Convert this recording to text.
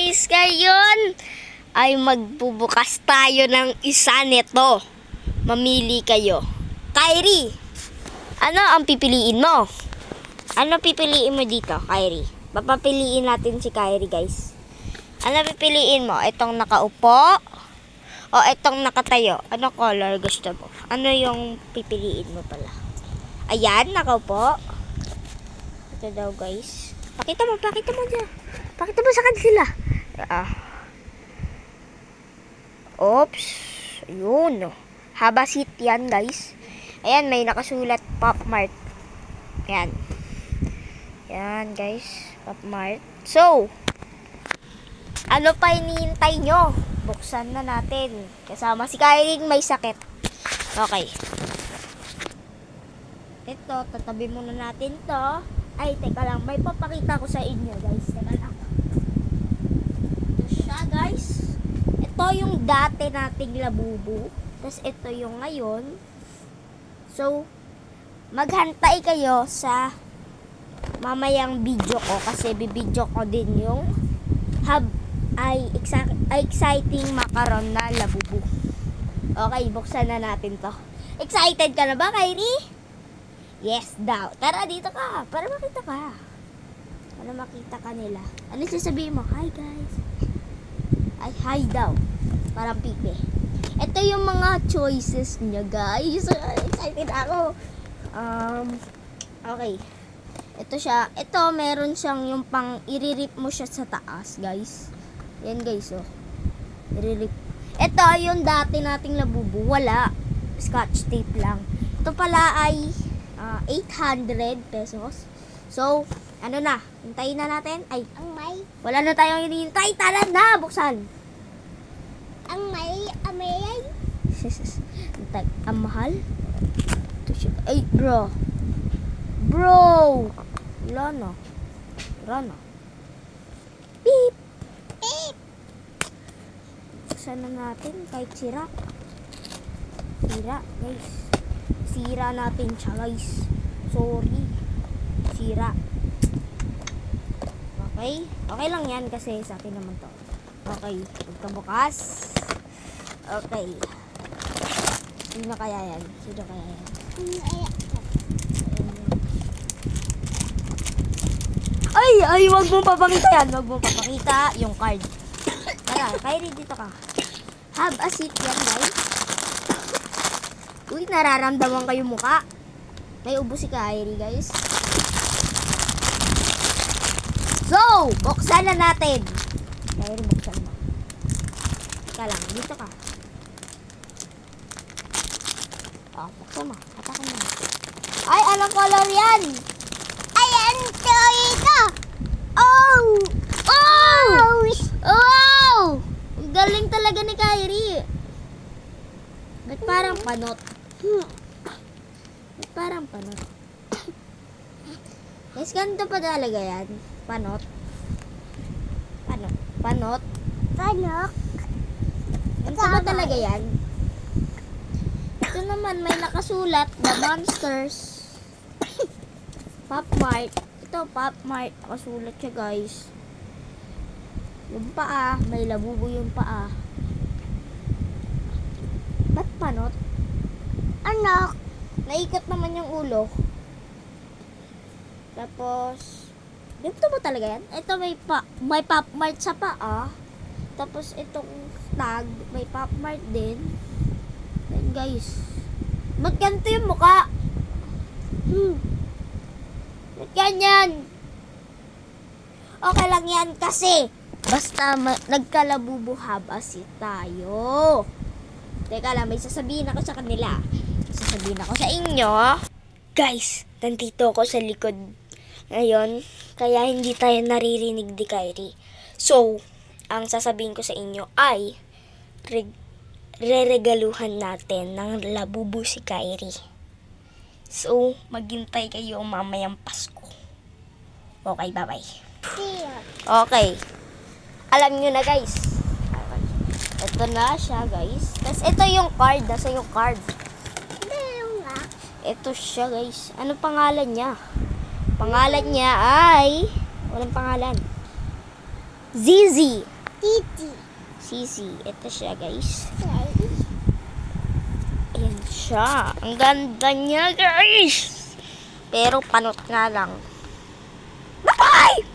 guys, ngayon ay magbubukas tayo ng isa nito. Mamili kayo. Kyrie, ano ang pipiliin mo? Ano pipiliin mo dito, Kyrie? Papapiliin natin si Kyrie, guys. Ano pipiliin mo? Itong nakaupo o itong nakatayo? Ano color gusto mo? Ano yung pipiliin mo pala? Ayan, nakaupo. Ito daw, guys. Pakita mo dyan. Pakita mo sa kanila. Oops. Ayun. Haba seat yan, guys. Ayan, may nakasulat Pop Mart. Ayan. Ayan, guys. Pop Mart. So, ano pa hinihintay nyo? Buksan na natin. Kasama si Kyrie may sakit. Okay. Ito, tatabi muna natin to. Ay, teka lang. May papakita ko sa inyo, guys. Teka lang. Ito siya, guys. Ito yung dati nating labubu. Tapos ito yung ngayon. So, maghantay kayo sa mamayang video ko. Kasi bibidyo ko din yung exciting macaron na labubu. Okay, buksan na natin to. Excited ka na ba, Kyrie? Yes daw. Tara, dito ka. Para makita ka. Para makita ka nila. Ano sasabihin mo? Hi, guys. Ay, hi daw. Parang pipi. Ito yung mga choices niya, guys. Excited ako. Okay. Ito siya. Ito, meron siyang yung pang iririp mo siya sa taas, guys. Yan, guys, oh. Iririp. Ito, yung dati nating labubu. Wala. Scotch tape lang. Ito pala ay 800 pesos. So, ano na? Hintayin na natin. Ay, wala na tayong hinihintay. Tara na, buksan. Ang mahal? Ay, bro. Wala na. Beep. Buksan na natin kahit sira. Guys. Sira natin siya, guys. Sorry. Sira. Okay? Okay lang yan kasi sa akin naman to. Okay. Pagkabukas. Okay. Sino kaya yan? Ay, wag mo papakita yan. Wag mo papakita yung card. Tara, Kyrie, dito ka. Have a seat yan, guys. Uy, nararamdaman kayo mukha. May ubo si Kyrie, guys. So, buksan na natin. Kyrie, buksan mo. Teka lang, dito ka. Buksan mo. Atakan mo. Ay, anong color yan? Ayan, ito. Oh! Ang galing talaga ni Kyrie. Ba't parang panot? Guys, ganito pa talaga yan. Panot. Ganito pa talaga yan. Ito naman, may nakasulat, The Monsters. Pop Mart. Ito, Pop Mart. Nakasulat siya, guys. Yung paa, may labubo yung paa. Ba't panot? Anak! Naikot naman yung ulo. Tapos, ganito ba talaga yan? Ito may Pop Mart sa paa. Tapos, itong tag, may Pop Mart din. Then, guys. Ba't ganito yung mukha? Ba't ganyan? Okay lang yan kasi basta nagkalabubuhabasi tayo. Teka lang, may sasabihin ako sa kanila. Sasabihin ako sa inyo. Guys, nandito ako sa likod ngayon. Kaya hindi tayo naririnig ni Kyrie. So, ang sasabihin ko sa inyo ay reregaluhan natin ng labubu si Kyrie. So, maghintay kayo mamayang Pasko. Okay, bye-bye. Okay. Alam nyo na, guys. Ito na siya, guys. Tapos ito yung card. Nasa yung card. Ito siya, guys. Ano pangalan niya? Pangalan niya ay... Walang pangalan. Zizi. Titi. Sisi. Ito siya, guys. Ayan siya. Ang ganda niya, guys. Pero panot nga lang. Bye-bye!